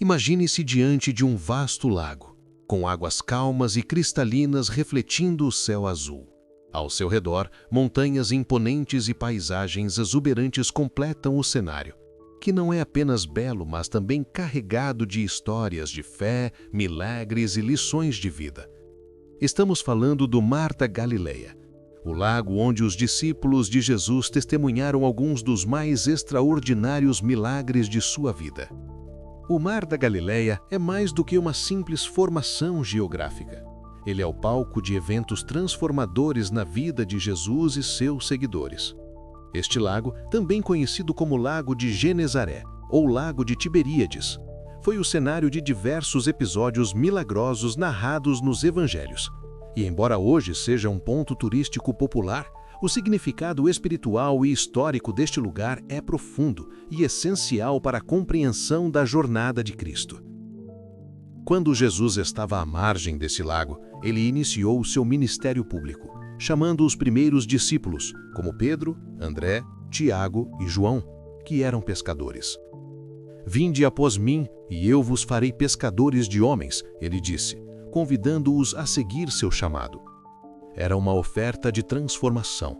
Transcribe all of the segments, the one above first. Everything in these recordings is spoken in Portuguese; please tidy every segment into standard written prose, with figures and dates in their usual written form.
Imagine-se diante de um vasto lago, com águas calmas e cristalinas refletindo o céu azul. Ao seu redor, montanhas imponentes e paisagens exuberantes completam o cenário, que não é apenas belo, mas também carregado de histórias de fé, milagres e lições de vida. Estamos falando do Mar da Galileia, o lago onde os discípulos de Jesus testemunharam alguns dos mais extraordinários milagres de sua vida. O Mar da Galileia é mais do que uma simples formação geográfica. Ele é o palco de eventos transformadores na vida de Jesus e seus seguidores. Este lago, também conhecido como Lago de Genezaré ou Lago de Tiberíades, foi o cenário de diversos episódios milagrosos narrados nos Evangelhos. E embora hoje seja um ponto turístico popular, o significado espiritual e histórico deste lugar é profundo e essencial para a compreensão da jornada de Cristo. Quando Jesus estava à margem desse lago, ele iniciou o seu ministério público, chamando os primeiros discípulos, como Pedro, André, Tiago e João, que eram pescadores. "Vinde após mim, e eu vos farei pescadores de homens", ele disse, convidando-os a seguir seu chamado. Era uma oferta de transformação,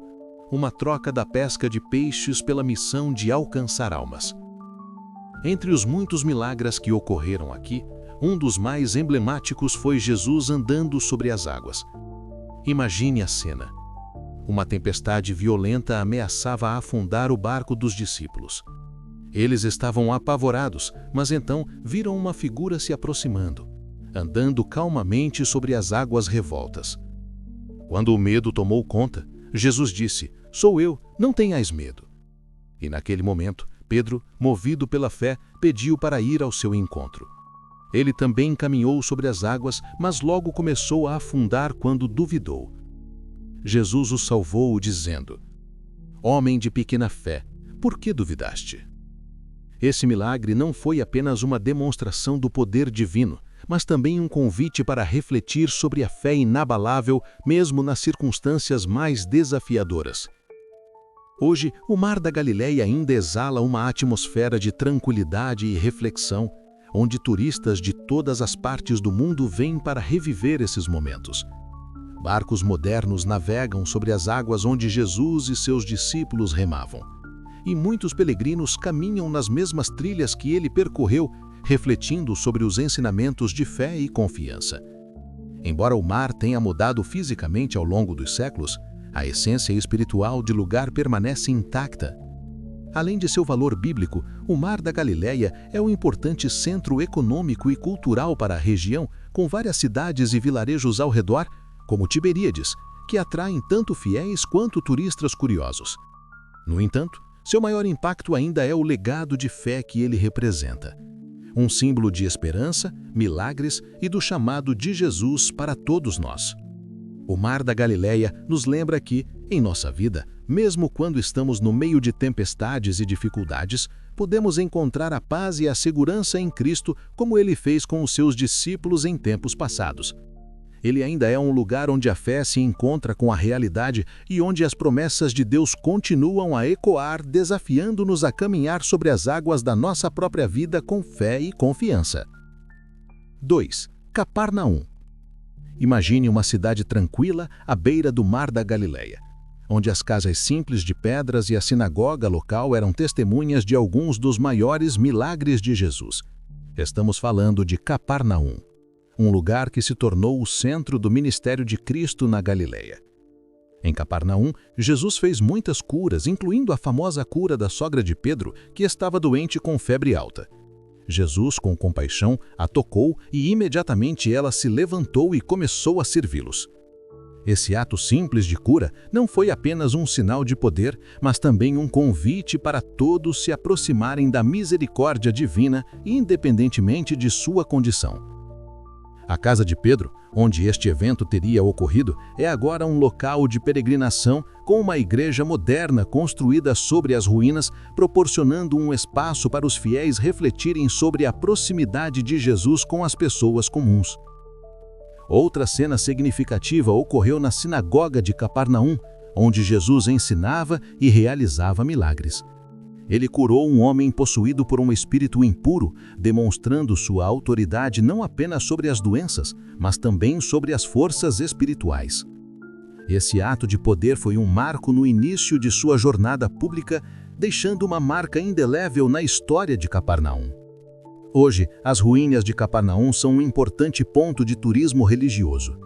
uma troca da pesca de peixes pela missão de alcançar almas. Entre os muitos milagres que ocorreram aqui, um dos mais emblemáticos foi Jesus andando sobre as águas. Imagine a cena. Uma tempestade violenta ameaçava afundar o barco dos discípulos. Eles estavam apavorados, mas então viram uma figura se aproximando, andando calmamente sobre as águas revoltas. Quando o medo tomou conta, Jesus disse: "Sou eu, não tenhais medo." E naquele momento, Pedro, movido pela fé, pediu para ir ao seu encontro. Ele também caminhou sobre as águas, mas logo começou a afundar quando duvidou. Jesus o salvou, dizendo: "Homem de pequena fé, por que duvidaste?" Esse milagre não foi apenas uma demonstração do poder divino, mas também um convite para refletir sobre a fé inabalável, mesmo nas circunstâncias mais desafiadoras. Hoje, o Mar da Galileia ainda exala uma atmosfera de tranquilidade e reflexão, onde turistas de todas as partes do mundo vêm para reviver esses momentos. Barcos modernos navegam sobre as águas onde Jesus e seus discípulos remavam. E muitos peregrinos caminham nas mesmas trilhas que ele percorreu, refletindo sobre os ensinamentos de fé e confiança. Embora o mar tenha mudado fisicamente ao longo dos séculos, a essência espiritual do lugar permanece intacta. Além de seu valor bíblico, o Mar da Galileia é um importante centro econômico e cultural para a região, com várias cidades e vilarejos ao redor, como Tiberíades, que atraem tanto fiéis quanto turistas curiosos. No entanto, seu maior impacto ainda é o legado de fé que ele representa. Um símbolo de esperança, milagres e do chamado de Jesus para todos nós. O Mar da Galileia nos lembra que, em nossa vida, mesmo quando estamos no meio de tempestades e dificuldades, podemos encontrar a paz e a segurança em Cristo, como ele fez com os seus discípulos em tempos passados. Ele ainda é um lugar onde a fé se encontra com a realidade e onde as promessas de Deus continuam a ecoar, desafiando-nos a caminhar sobre as águas da nossa própria vida com fé e confiança. 2. Cafarnaum. Imagine uma cidade tranquila à beira do Mar da Galileia, onde as casas simples de pedras e a sinagoga local eram testemunhas de alguns dos maiores milagres de Jesus. Estamos falando de Cafarnaum, um lugar que se tornou o centro do ministério de Cristo na Galileia. Em Cafarnaum, Jesus fez muitas curas, incluindo a famosa cura da sogra de Pedro, que estava doente com febre alta. Jesus, com compaixão, a tocou e imediatamente ela se levantou e começou a servi-los. Esse ato simples de cura não foi apenas um sinal de poder, mas também um convite para todos se aproximarem da misericórdia divina, independentemente de sua condição. A casa de Pedro, onde este evento teria ocorrido, é agora um local de peregrinação com uma igreja moderna construída sobre as ruínas, proporcionando um espaço para os fiéis refletirem sobre a proximidade de Jesus com as pessoas comuns. Outra cena significativa ocorreu na sinagoga de Cafarnaum, onde Jesus ensinava e realizava milagres. Ele curou um homem possuído por um espírito impuro, demonstrando sua autoridade não apenas sobre as doenças, mas também sobre as forças espirituais. Esse ato de poder foi um marco no início de sua jornada pública, deixando uma marca indelével na história de Cafarnaum. Hoje, as ruínas de Cafarnaum são um importante ponto de turismo religioso.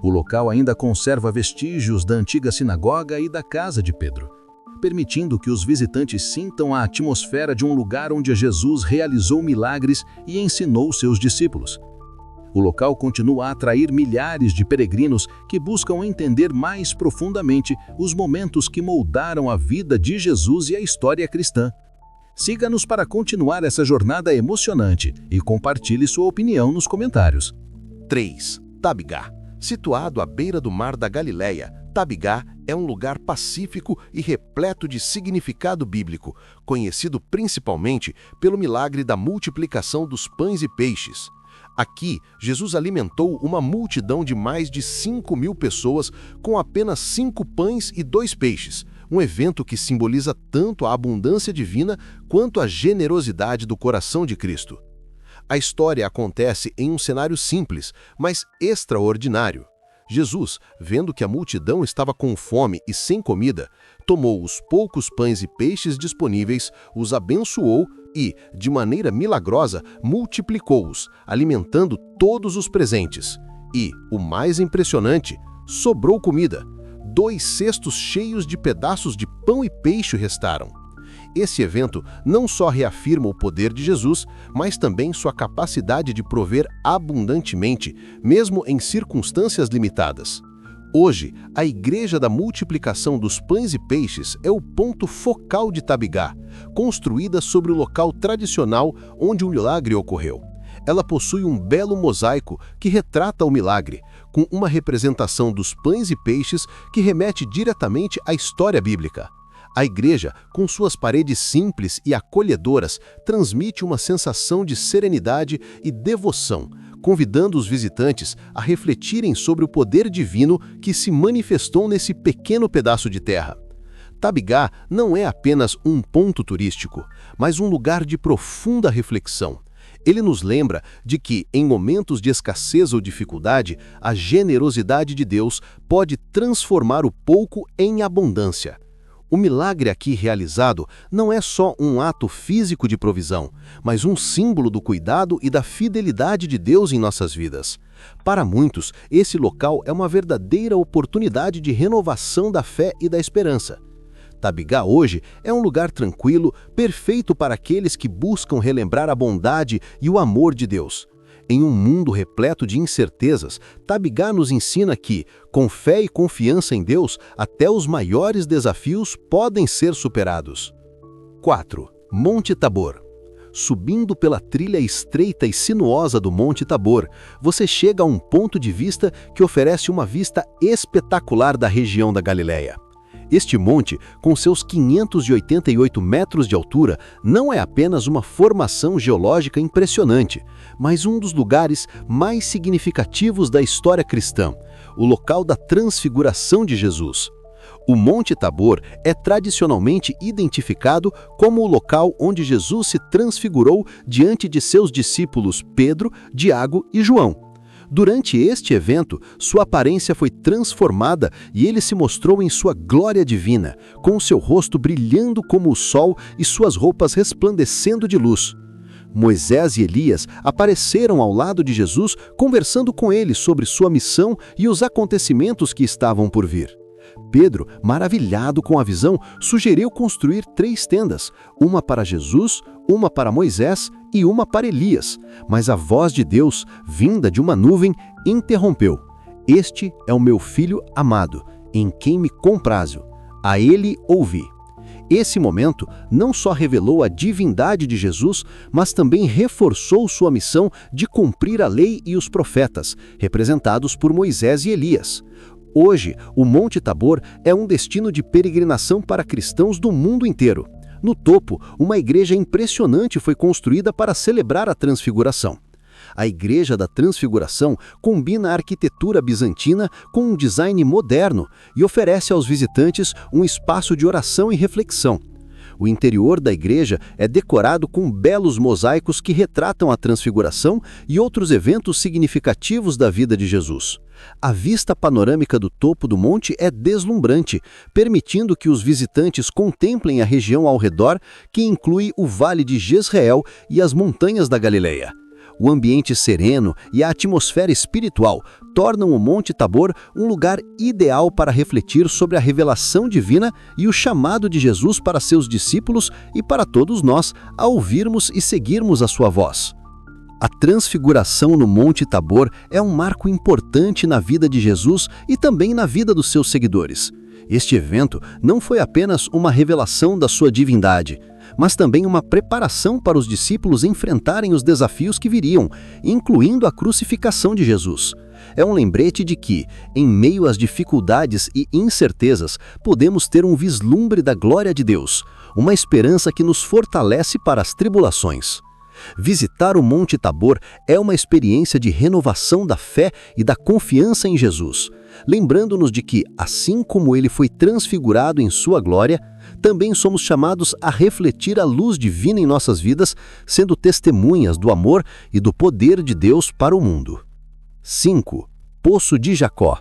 O local ainda conserva vestígios da antiga sinagoga e da casa de Pedro, permitindo que os visitantes sintam a atmosfera de um lugar onde Jesus realizou milagres e ensinou seus discípulos. O local continua a atrair milhares de peregrinos que buscam entender mais profundamente os momentos que moldaram a vida de Jesus e a história cristã. Siga-nos para continuar essa jornada emocionante e compartilhe sua opinião nos comentários. 3. Tabigá. Situado à beira do Mar da Galileia, Tabigá é um lugar pacífico e repleto de significado bíblico, conhecido principalmente pelo milagre da multiplicação dos pães e peixes. Aqui, Jesus alimentou uma multidão de mais de 5.000 pessoas com apenas 5 pães e 2 peixes, um evento que simboliza tanto a abundância divina quanto a generosidade do coração de Cristo. A história acontece em um cenário simples, mas extraordinário. Jesus, vendo que a multidão estava com fome e sem comida, tomou os poucos pães e peixes disponíveis, os abençoou e, de maneira milagrosa, multiplicou-os, alimentando todos os presentes. E, o mais impressionante, sobrou comida. 2 cestos cheios de pedaços de pão e peixe restaram. Esse evento não só reafirma o poder de Jesus, mas também sua capacidade de prover abundantemente, mesmo em circunstâncias limitadas. Hoje, a Igreja da Multiplicação dos Pães e Peixes é o ponto focal de Tabigá, construída sobre o local tradicional onde o milagre ocorreu. Ela possui um belo mosaico que retrata o milagre, com uma representação dos pães e peixes que remete diretamente à história bíblica. A igreja, com suas paredes simples e acolhedoras, transmite uma sensação de serenidade e devoção, convidando os visitantes a refletirem sobre o poder divino que se manifestou nesse pequeno pedaço de terra. Tabigá não é apenas um ponto turístico, mas um lugar de profunda reflexão. Ele nos lembra de que, em momentos de escassez ou dificuldade, a generosidade de Deus pode transformar o pouco em abundância. O milagre aqui realizado não é só um ato físico de provisão, mas um símbolo do cuidado e da fidelidade de Deus em nossas vidas. Para muitos, esse local é uma verdadeira oportunidade de renovação da fé e da esperança. Tabigá hoje é um lugar tranquilo, perfeito para aqueles que buscam relembrar a bondade e o amor de Deus. Em um mundo repleto de incertezas, Tabigá nos ensina que, com fé e confiança em Deus, até os maiores desafios podem ser superados. 4. Monte Tabor. Subindo pela trilha estreita e sinuosa do Monte Tabor, você chega a um ponto de vista que oferece uma vista espetacular da região da Galileia. Este monte, com seus 588 metros de altura, não é apenas uma formação geológica impressionante, mas um dos lugares mais significativos da história cristã, o local da transfiguração de Jesus. O Monte Tabor é tradicionalmente identificado como o local onde Jesus se transfigurou diante de seus discípulos Pedro, Tiago e João. Durante este evento, sua aparência foi transformada e ele se mostrou em sua glória divina, com seu rosto brilhando como o sol e suas roupas resplandecendo de luz. Moisés e Elias apareceram ao lado de Jesus, conversando com ele sobre sua missão e os acontecimentos que estavam por vir. Pedro, maravilhado com a visão, sugeriu construir 3 tendas, uma para Jesus, uma para Moisés e uma para Elias, mas a voz de Deus, vinda de uma nuvem, interrompeu. Este é o meu filho amado, em quem me comprazo. A ele ouvi. Esse momento não só revelou a divindade de Jesus, mas também reforçou sua missão de cumprir a lei e os profetas, representados por Moisés e Elias. Hoje, o Monte Tabor é um destino de peregrinação para cristãos do mundo inteiro. No topo, uma igreja impressionante foi construída para celebrar a Transfiguração. A Igreja da Transfiguração combina a arquitetura bizantina com um design moderno e oferece aos visitantes um espaço de oração e reflexão. O interior da igreja é decorado com belos mosaicos que retratam a transfiguração e outros eventos significativos da vida de Jesus. A vista panorâmica do topo do monte é deslumbrante, permitindo que os visitantes contemplem a região ao redor, que inclui o Vale de Jezreel e as montanhas da Galileia. O ambiente sereno e a atmosfera espiritual tornam o Monte Tabor um lugar ideal para refletir sobre a revelação divina e o chamado de Jesus para seus discípulos e para todos nós a ouvirmos e seguirmos a sua voz. A transfiguração no Monte Tabor é um marco importante na vida de Jesus e também na vida dos seus seguidores. Este evento não foi apenas uma revelação da sua divindade, mas também uma preparação para os discípulos enfrentarem os desafios que viriam, incluindo a crucificação de Jesus. É um lembrete de que, em meio às dificuldades e incertezas, podemos ter um vislumbre da glória de Deus, uma esperança que nos fortalece para as tribulações. Visitar o Monte Tabor é uma experiência de renovação da fé e da confiança em Jesus, lembrando-nos de que, assim como ele foi transfigurado em sua glória, também somos chamados a refletir a luz divina em nossas vidas, sendo testemunhas do amor e do poder de Deus para o mundo. 5. Poço de Jacó.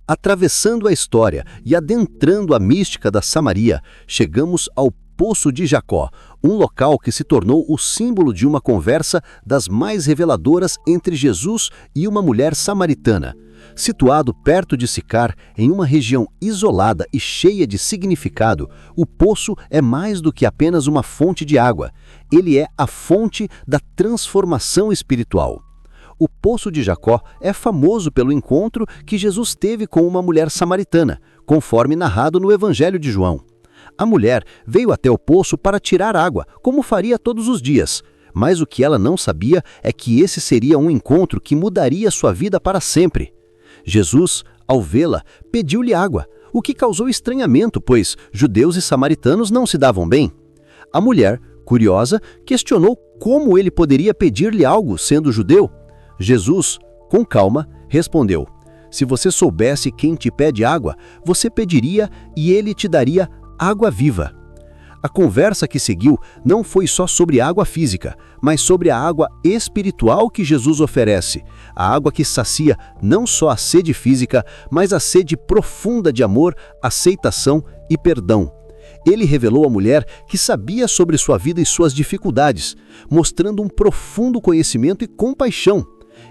Atravessando a história e adentrando a mística da Samaria, chegamos ao Poço de Jacó, um local que se tornou o símbolo de uma conversa das mais reveladoras entre Jesus e uma mulher samaritana. Situado perto de Sicar, em uma região isolada e cheia de significado, o poço é mais do que apenas uma fonte de água. Ele é a fonte da transformação espiritual. O Poço de Jacó é famoso pelo encontro que Jesus teve com uma mulher samaritana, conforme narrado no Evangelho de João. A mulher veio até o poço para tirar água, como faria todos os dias. Mas o que ela não sabia é que esse seria um encontro que mudaria sua vida para sempre. Jesus, ao vê-la, pediu-lhe água, o que causou estranhamento, pois judeus e samaritanos não se davam bem. A mulher, curiosa, questionou como ele poderia pedir-lhe algo, sendo judeu. Jesus, com calma, respondeu: "Se você soubesse quem te pede água, você pediria e ele te daria água viva." A conversa que seguiu não foi só sobre água física, mas sobre a água espiritual que Jesus oferece, a água que sacia não só a sede física, mas a sede profunda de amor, aceitação e perdão. Ele revelou à mulher que sabia sobre sua vida e suas dificuldades, mostrando um profundo conhecimento e compaixão.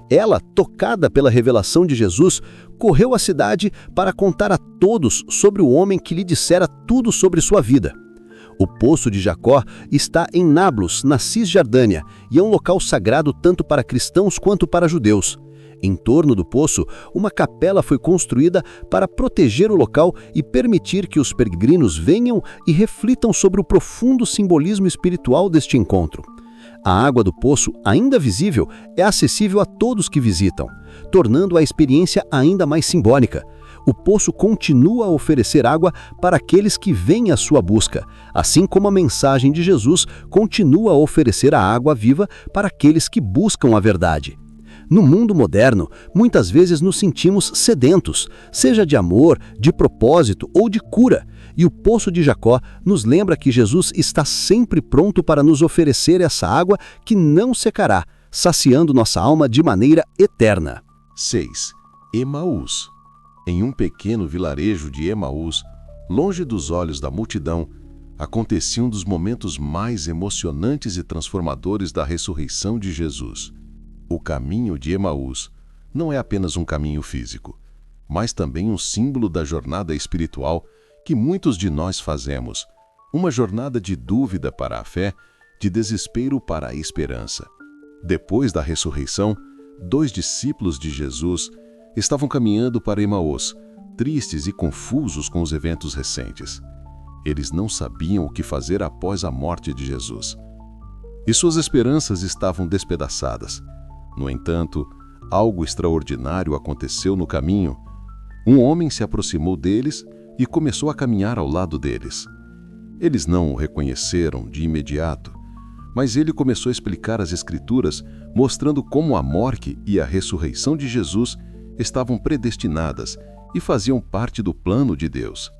Ela, tocada pela revelação de Jesus, correu à cidade para contar a todos sobre o homem que lhe dissera tudo sobre sua vida. O Poço de Jacó está em Nablus, na Cisjordânia, e é um local sagrado tanto para cristãos quanto para judeus. Em torno do poço, uma capela foi construída para proteger o local e permitir que os peregrinos venham e reflitam sobre o profundo simbolismo espiritual deste encontro. A água do poço, ainda visível, é acessível a todos que visitam, tornando a experiência ainda mais simbólica. O poço continua a oferecer água para aqueles que vêm à sua busca, assim como a mensagem de Jesus continua a oferecer a água viva para aqueles que buscam a verdade. No mundo moderno, muitas vezes nos sentimos sedentos, seja de amor, de propósito ou de cura, e o Poço de Jacó nos lembra que Jesus está sempre pronto para nos oferecer essa água que não secará, saciando nossa alma de maneira eterna. 6. Emaús. Em um pequeno vilarejo de Emaús, longe dos olhos da multidão, acontecia um dos momentos mais emocionantes e transformadores da ressurreição de Jesus. O caminho de Emaús não é apenas um caminho físico, mas também um símbolo da jornada espiritual que muitos de nós fazemos, uma jornada de dúvida para a fé, de desespero para a esperança. Depois da ressurreição, 2 discípulos de Jesus estavam caminhando para Emaús, tristes e confusos com os eventos recentes. Eles não sabiam o que fazer após a morte de Jesus. E suas esperanças estavam despedaçadas. No entanto, algo extraordinário aconteceu no caminho. Um homem se aproximou deles e começou a caminhar ao lado deles. Eles não o reconheceram de imediato, mas ele começou a explicar as Escrituras, mostrando como a morte e a ressurreição de Jesus estavam predestinadas e faziam parte do plano de Deus.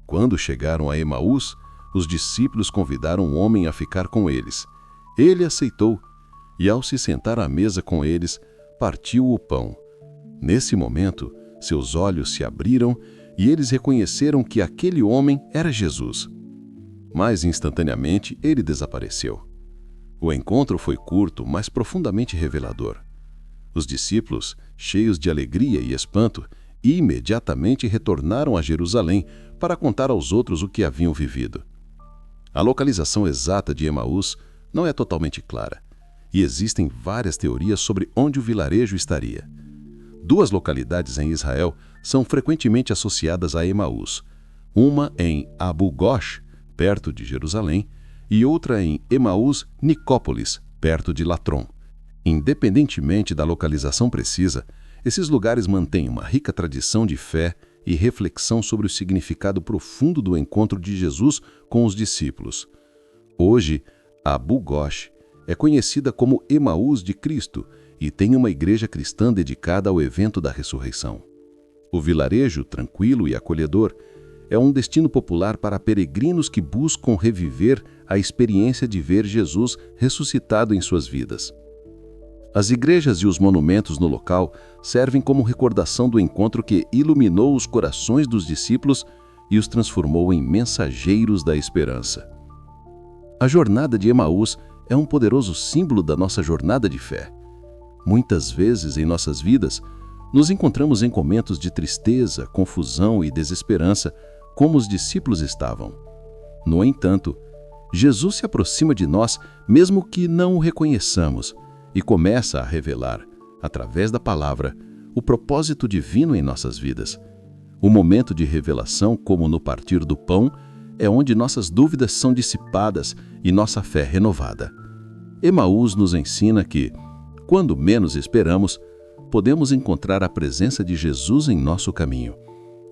Quando chegaram a Emaús, os discípulos convidaram o homem a ficar com eles. Ele aceitou, e ao se sentar à mesa com eles, partiu o pão. Nesse momento, seus olhos se abriram e eles reconheceram que aquele homem era Jesus. Mas instantaneamente ele desapareceu. O encontro foi curto, mas profundamente revelador. Os discípulos, cheios de alegria e espanto, imediatamente retornaram a Jerusalém para contar aos outros o que haviam vivido. A localização exata de Emaús não é totalmente clara, e existem várias teorias sobre onde o vilarejo estaria. 2 localidades em Israel são frequentemente associadas a Emaús, uma em Abu Ghosh, perto de Jerusalém, e outra em Emaús Nicópolis, perto de Latron. Independentemente da localização precisa, esses lugares mantêm uma rica tradição de fé e reflexão sobre o significado profundo do encontro de Jesus com os discípulos. Hoje, Abu Ghosh é conhecida como Emaús de Cristo e tem uma igreja cristã dedicada ao evento da ressurreição. O vilarejo, tranquilo e acolhedor, é um destino popular para peregrinos que buscam reviver a experiência de ver Jesus ressuscitado em suas vidas. As igrejas e os monumentos no local servem como recordação do encontro que iluminou os corações dos discípulos e os transformou em mensageiros da esperança. A jornada de Emaús é um poderoso símbolo da nossa jornada de fé. Muitas vezes em nossas vidas, nos encontramos em momentos de tristeza, confusão e desesperança, como os discípulos estavam. No entanto, Jesus se aproxima de nós mesmo que não o reconheçamos e começa a revelar, através da palavra, o propósito divino em nossas vidas. O momento de revelação, como no partir do pão, é onde nossas dúvidas são dissipadas e nossa fé renovada. Emaús nos ensina que, quando menos esperamos, podemos encontrar a presença de Jesus em nosso caminho.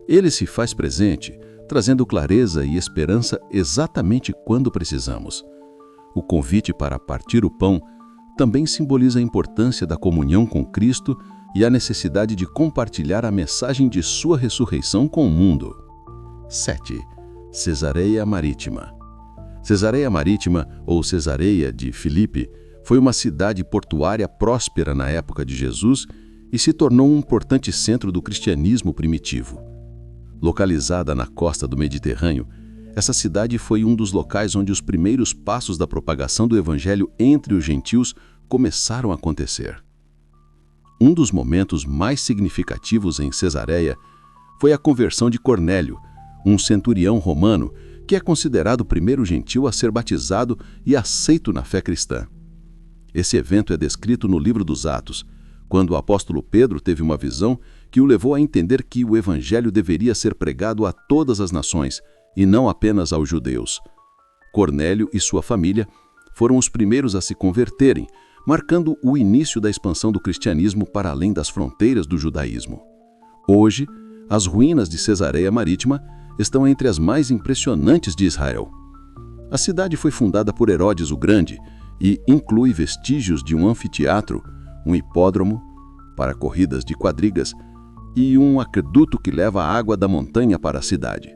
Ele se faz presente, trazendo clareza e esperança exatamente quando precisamos. O convite para partir o pão também simboliza a importância da comunhão com Cristo e a necessidade de compartilhar a mensagem de sua ressurreição com o mundo. 7. Cesareia Marítima. Cesareia Marítima, ou Cesareia de Filipe, foi uma cidade portuária próspera na época de Jesus e se tornou um importante centro do cristianismo primitivo. Localizada na costa do Mediterrâneo, essa cidade foi um dos locais onde os primeiros passos da propagação do evangelho entre os gentios começaram a acontecer. Um dos momentos mais significativos em Cesareia foi a conversão de Cornélio, um centurião romano que é considerado o primeiro gentil a ser batizado e aceito na fé cristã. Esse evento é descrito no livro dos Atos, quando o apóstolo Pedro teve uma visão que o levou a entender que o evangelho deveria ser pregado a todas as nações, e não apenas aos judeus. Cornélio e sua família foram os primeiros a se converterem, marcando o início da expansão do cristianismo para além das fronteiras do judaísmo. Hoje, as ruínas de Cesareia Marítima estão entre as mais impressionantes de Israel. A cidade foi fundada por Herodes o Grande e inclui vestígios de um anfiteatro, um hipódromo para corridas de quadrigas e um aqueduto que leva a água da montanha para a cidade.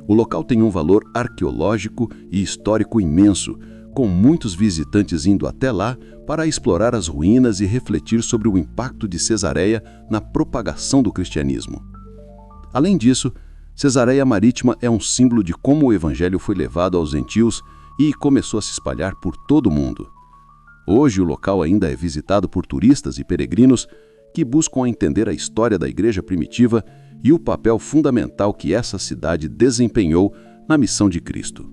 O local tem um valor arqueológico e histórico imenso, com muitos visitantes indo até lá para explorar as ruínas e refletir sobre o impacto de Cesareia na propagação do cristianismo. Além disso, Cesareia Marítima é um símbolo de como o evangelho foi levado aos gentios e começou a se espalhar por todo o mundo. Hoje o local ainda é visitado por turistas e peregrinos que buscam entender a história da igreja primitiva e o papel fundamental que essa cidade desempenhou na missão de Cristo.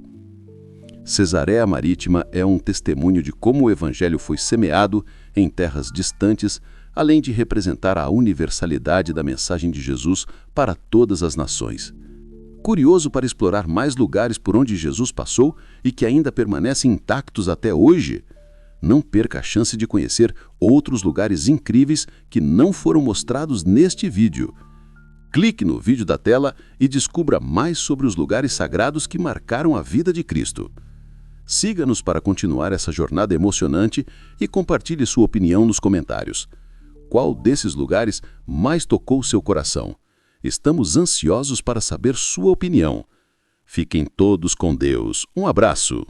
Cesareia Marítima é um testemunho de como o evangelho foi semeado em terras distantes, além de representar a universalidade da mensagem de Jesus para todas as nações. Curioso para explorar mais lugares por onde Jesus passou e que ainda permanecem intactos até hoje? Não perca a chance de conhecer outros lugares incríveis que não foram mostrados neste vídeo. Clique no vídeo da tela e descubra mais sobre os lugares sagrados que marcaram a vida de Cristo. Siga-nos para continuar essa jornada emocionante e compartilhe sua opinião nos comentários. Qual desses lugares mais tocou seu coração? Estamos ansiosos para saber sua opinião. Fiquem todos com Deus. Um abraço.